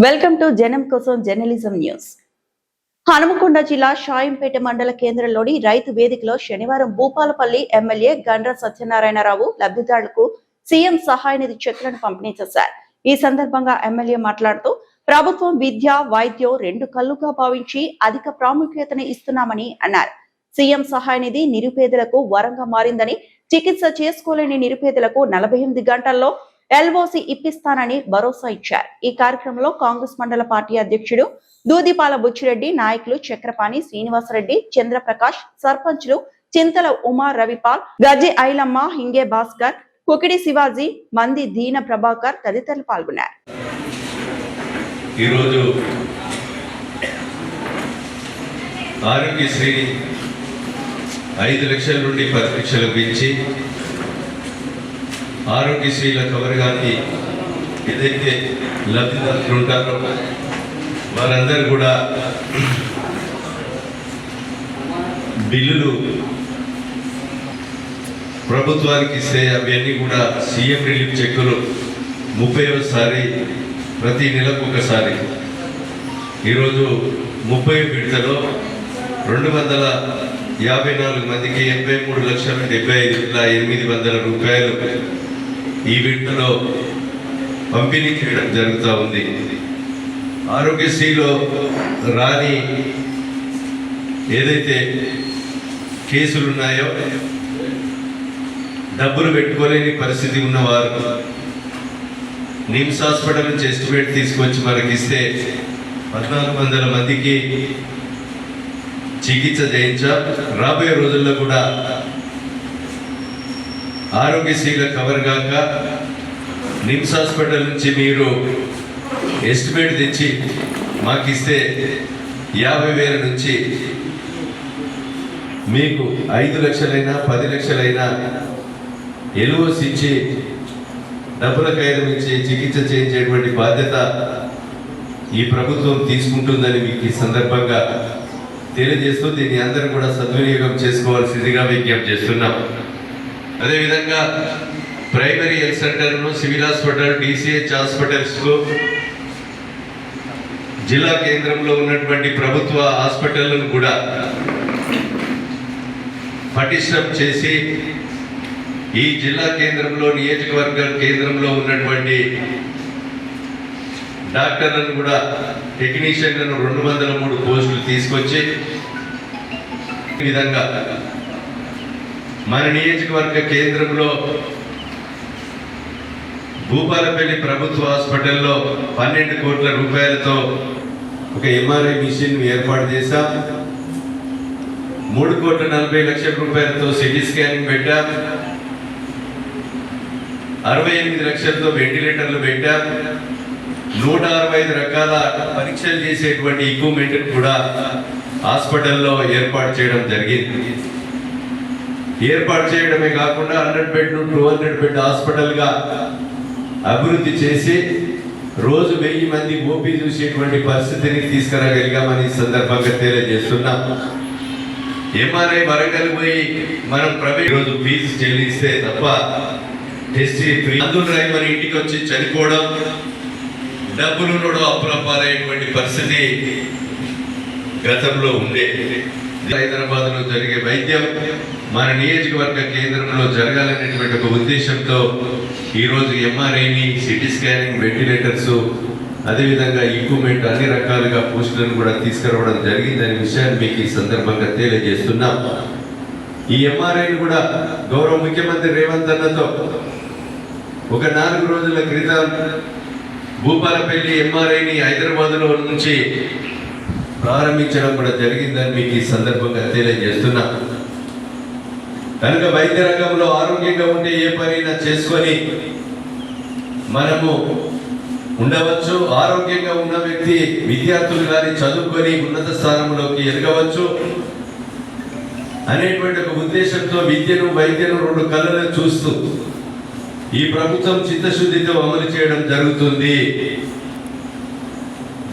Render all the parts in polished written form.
Welcome to జనం కోసం journalism news. Hanumakonda జిల్లా షాయంపేట మండల కేంద్రంలోని రైతు వేదికలో శనివారం భూపాలపల్లి ఎమ్మెల్యే గండ్ర సత్యనారాయణరావు లబ్ధిదారులకు సీఎం సహాయ నిధి చెక్కులను పంపిణీ చేశారు. ఈ సందర్భంగా ఎమ్మెల్యే మాట్లాడుతూ ప్రభుత్వం విద్య, వైద్యం రెండు కళ్ళుగా భావించి అధిక ప్రాముఖ్యతను ఇస్తున్నామని అన్నారు. సీఎం సహాయ నిధి నిరుపేదలకు వరంగా మారిందని, చికిత్స చేసుకోలేని నిరుపేదలకు 48 గంటల్లో ఎల్ఓసి ఇప్పిస్తానని భరోసా ఇచ్చారు. ఈ కార్యక్రమంలో కాంగ్రెస్ మండల పార్టీ అధ్యక్షుడు దూదిపాల బుచ్చిరెడ్డి, నాయకులు చక్రపాణి శ్రీనివాసరెడ్డి, చంద్రప్రకాష్, సర్పంచ్లు చింతల ఉమా, రవిపాల్, గజి ఐలమ్మ, హింగే భాస్కర్, కుకిడి శివాజీ, మంది దీన ప్రభాకర్ తదితరులు పాల్గొన్నారు. ఈరోజు ఆరోగ్యశ్రీ 5 లక్షల నుండి 10 లక్షలు పెంచి ఆరోగ్యశ్రీల కవర్ కానీ ఏదైతే లబ్ధిదారులు ఉంటారో వారందరూ కూడా బిల్లులు ప్రభుత్వానికి ఇస్తే అవన్నీ కూడా సీఎం రిలీఫ్ చెక్కులు 30వసారి ప్రతి నెలకు ఒకసారి. ఈరోజు 30 విడతలో 254 మందికి 83,75,800 రూపాయలు ఈ విడతలో పంపిణీ చేయడం జరుగుతూ ఉంది. ఆరోగ్యశ్రీలో రాని ఏదైతే కేసులు ఉన్నాయో, డబ్బులు పెట్టుకోలేని పరిస్థితి ఉన్నవారు నిమ్స్ హాస్పిటల్ నుంచి ఎస్టిమేట్ తీసుకొచ్చి మనకి ఇస్తే 1400 మందికి చికిత్స చేయించాం. రాబోయే రోజుల్లో కూడా ఆరోగ్యశ్రీల కవర్ కాక నిమ్స్ హాస్పిటల్ నుంచి మీరు ఎస్టిమేట్ తెచ్చి మాకు ఇస్తే 50,000 నుంచి మీకు 5 లక్షలైనా 10 లక్షలైనా ఎల్ఓసి ఇచ్చి డబ్బుల కాగితం ఇచ్చి చికిత్స చేయించేటువంటి బాధ్యత ఈ ప్రభుత్వం తీసుకుంటుందని మీకు ఈ సందర్భంగా తెలియజేస్తూ దీన్ని అందరూ కూడా సద్వినియోగం చేసుకోవాల్సిందిగా విజ్ఞప్తి చేస్తున్నాం. అదేవిధంగా ప్రైమరీ హెల్త్ సెంటర్ను, సివిల్ హాస్పిటల్, డిసిహెచ్ హాస్పిటల్స్కు, జిల్లా కేంద్రంలో ఉన్నటువంటి ప్రభుత్వ హాస్పిటళ్లను కూడా పటిష్టం చేసి ఈ జిల్లా కేంద్రంలో, నియోజకవర్గ కేంద్రంలో ఉన్నటువంటి డాక్టర్లను కూడా, టెక్నీషియన్లను 203 పోస్టులు తీసుకొచ్చి ఈ విధంగా మన నియోజకవర్గ కేంద్రంలో భూపాలపల్లి ప్రభుత్వ హాస్పిటల్లో 12 కోట్ల రూపాయలతో ఒక ఎంఆర్ఐ మిషన్ ఏర్పాటు చేశాం. 3,40,00,000 రూపాయలతో సిటీ స్కానింగ్ పెట్టాం. 68 లక్షలతో వెంటిలేటర్లు పెట్టాం. 165 రకాల పరీక్షలు చేసేటువంటి ఎక్విప్మెంట్ కూడా హాస్పిటల్లో ఏర్పాటు చేయడం జరిగింది. ఏర్పాటు చేయడమే కాకుండా 100 బెడ్లు 200 బెడ్ హాస్పిటల్గా అభివృద్ధి చేసి రోజు 1000 మంది ఓపీ చూసేటువంటి పరిస్థితిని తీసుకురాగలిగామని సందర్భంగా తెలియజేస్తున్నాం. ఎంఆర్ఐ వరంగల్ పోయి మనం ప్రైవేట్ రోజు ఫీజు చెల్లిస్తే తప్ప టెస్ట్ ఫ్రీ. అందులో మన ఇంటికి వచ్చి చనిపోవడం, డబ్బులు అప్పులపాలైనటువంటి పరిస్థితి గతంలో ఉండే. హైదరాబాద్ లో జరిగే వైద్యం మన నియోజకవర్గ కేంద్రంలో జరగాలనేటువంటి ఒక ఉద్దేశంతో ఈరోజు ఎంఆర్ఐని, సిటీ స్కానింగ్, వెంటిలేటర్స్, అదేవిధంగా ఎక్విప్మెంట్ అన్ని రకాలుగా పోస్టులను కూడా తీసుకురావడం జరిగిందనే విషయాన్ని మీకు ఈ సందర్భంగా తెలియజేస్తున్నాం. ఈ ఎంఆర్ఐని కూడా గౌరవ ముఖ్యమంత్రి రేవంత్ అన్నతో ఒక 4 రోజుల క్రితం భూపాలపల్లి ఎంఆర్ఐని హైదరాబాద్లో నుంచి ప్రారంభించడం కూడా జరిగిందని మీకు ఈ సందర్భంగా తెలియజేస్తున్నా. కనుక వైద్య రంగంలో ఆరోగ్యంగా ఉంటే ఏ పనైనా చేసుకొని మనము ఉండవచ్చు. ఆరోగ్యంగా ఉన్న వ్యక్తి, విద్యార్థులు కానీ చదువుకొని ఉన్నత స్థానంలోకి ఎదగవచ్చు అనేటువంటి ఒక ఉద్దేశంతో విద్యను, వైద్యను 2 కళ్ళను చూస్తూ ఈ ప్రభుత్వం చిత్తశుద్ధితో అమలు చేయడం జరుగుతుంది.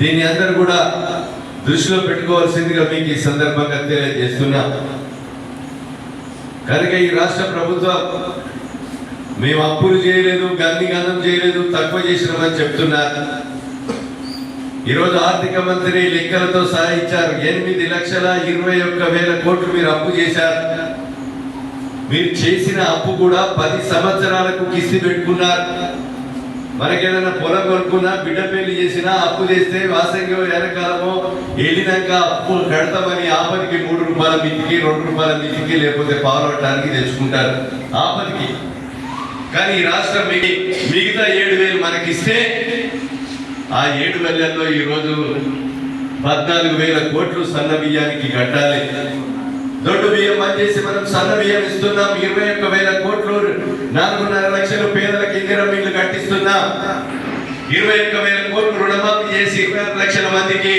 దీన్ని అందరూ కూడా దృష్టిలో పెట్టుకోవాల్సిందిగా మీకు ఈ సందర్భంగా తెలియజేస్తున్నా. కనుక ఈ రాష్ట్ర ప్రభుత్వం మేము అప్పులు చేయలేదు, గందం చేయలేదు, తక్కువ చేసినామని చెప్తున్నారు. ఈరోజు ఆర్థిక మంత్రి లెక్కలతో సహా ఇచ్చారు. 8,21,000 కోట్లు మీరు అప్పు చేశారు. మీరు చేసిన అప్పు కూడా 10 సంవత్సరాలకు కిస్తి పెట్టుకున్నారు. మనకేదైనా పొలం కొనుక్కున్నా, బిడ్డ పెళ్లి చేసినా, అప్పు చేస్తే వాసంగో వెనకాలమో వెళ్ళినాక అప్పు కడతామని ఆపదికి 3 రూపాయల మితికి, 2 రూపాయల మితికి, లేకపోతే పాలవటానికి తెచ్చుకుంటారు ఆపదికి. కానీ ఈ రాష్ట్రం మిగతా 7,000 మనకిస్తే ఆ 7,000లో ఈరోజు 14,000 కోట్లు సన్న బియ్యానికి కట్టాలి. దొడ్డు బియ్యం బంద్ చేసి మనం సన్న బియ్యం ఇస్తున్నాం. 21,000 కోట్లు 4.5 లక్షలు పేదలకు ఇందిరా ఇల్లు కట్టిస్తున్నాం. 21,000 కోట్లు రుణమాఫీ చేసి 26 లక్షల మందికి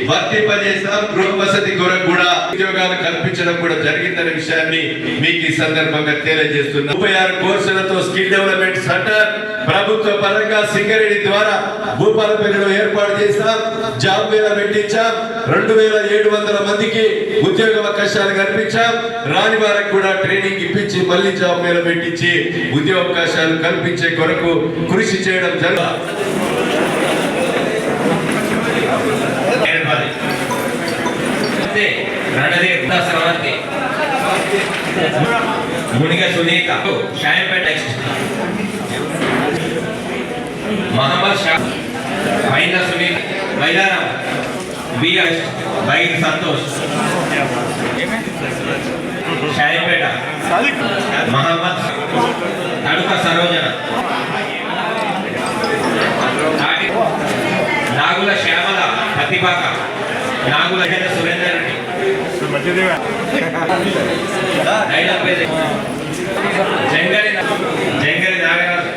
వర్తింపజేస్తాం. గృహ వసతి కొరకు కూడా ఉద్యోగాలు కల్పించడం కూడా జరిగిందనే విషయాన్ని మీకు ఈ సందర్భంగా తెలియజేస్తున్నాం. 36 కోర్సులతో స్కిల్ డెవలప్మెంట్ సెంటర్ ప్రభుత్వ పరంగా సింగరేణి ద్వారా భూపాలపల్లిలో ఏర్పాటు చేస్తాం. జాబ్ మేళా పెట్టించాం. 2,700 మందికి ఉద్యోగ అవకాశాలు కల్పించాం. రాని వారికి కూడా ట్రైనింగ్ ఇప్పించి మళ్ళీ జాబ్ మేళా పెట్టించి ఉద్యోగ అవకాశాలు కల్పించే కొరకు కృషి చేయడం జరుగుతుంది. మునిగ సునీత షాయంపేట నెక్స్ట్ మహమ్మద్ షా మైనా సునీత మైదానం బిఎస్ బైక్ సంతోష్ షాయంపేట మహమ్మద్ తడుక సరోజన నాగుల శ్యామల ప్రతిభాక నాగుల సురేందర్ రెడ్డి జంగలి నాగరాజు